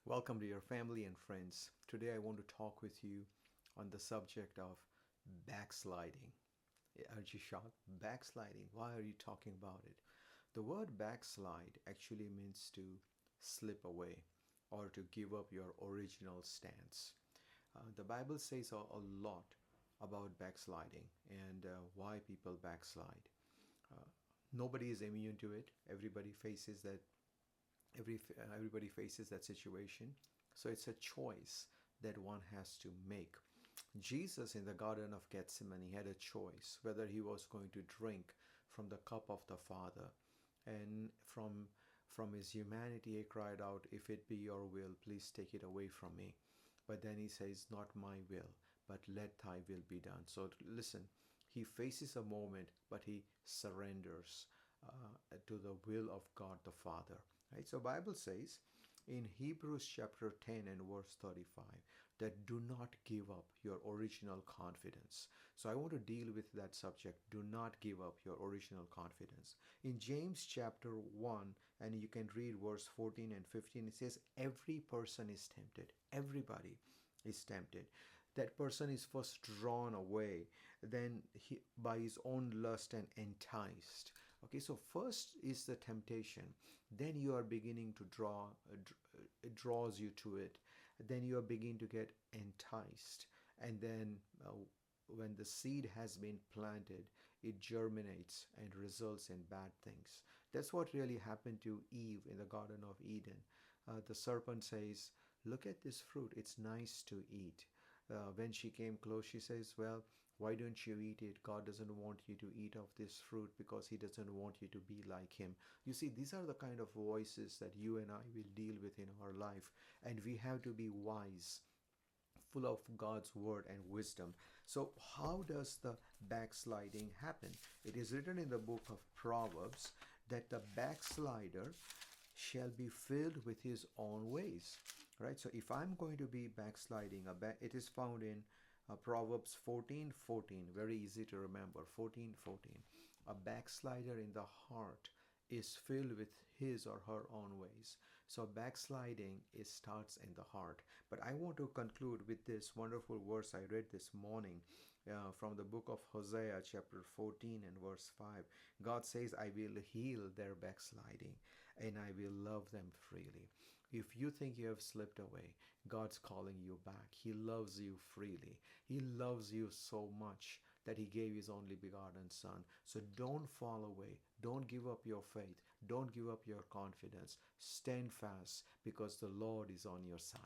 Welcome to your family and friends. Today I want to talk with you on the subject of backsliding. Aren't you shocked? Backsliding. Why are you talking about it? The word backslide actually means to slip away or to give up your original stance. The Bible says a lot about backsliding and why people backslide. Nobody is immune to it. Everybody faces that situation. So it's a choice that one has to make. Jesus in the Garden of Gethsemane had a choice whether he was going to drink from the cup of the Father. And from his humanity he cried out, "If it be your will, please take it away from me." But then he says, "Not my will, but let thy will be done." So listen, he faces a moment, but he surrenders to the will of God the Father. Right? So Bible says in Hebrews chapter 10 and verse 35 that do not give up your original confidence. So I want to deal with that subject. Do not give up your original confidence. In James chapter 1, and you can read verse 14 and 15, it says every person is tempted. Everybody is tempted. That person is first drawn away, then by his own lust and enticed. Okay, so first is the temptation, then you are beginning to it draws you to it, then you are beginning to get enticed, and then when the seed has been planted, it germinates and results in bad things. That's what really happened to Eve in the Garden of Eden. The serpent says, "Look at this fruit, it's nice to eat." When she came close, she says, "Well, why don't you eat it? God doesn't want you to eat of this fruit because he doesn't want you to be like him." You see, these are the kind of voices that you and I will deal with in our life, and we have to be wise, full of God's word and wisdom. So how does the backsliding happen? It is written in the book of Proverbs that the backslider shall be filled with his own ways. Right? So if I'm going to be backsliding, it is found in Proverbs 14:14. Very easy to remember. 14:14. A backslider in the heart is filled with his or her own ways. So backsliding starts in the heart. But I want to conclude with this wonderful verse I read this morning from the book of Hosea chapter 14 and verse 5. God says, "I will heal their backsliding and I will love them freely." If you think you have slipped away, God's calling you back. He loves you freely. He loves you so much that he gave his only begotten Son. So don't fall away. Don't give up your faith. Don't give up your confidence. Stand fast because the Lord is on your side.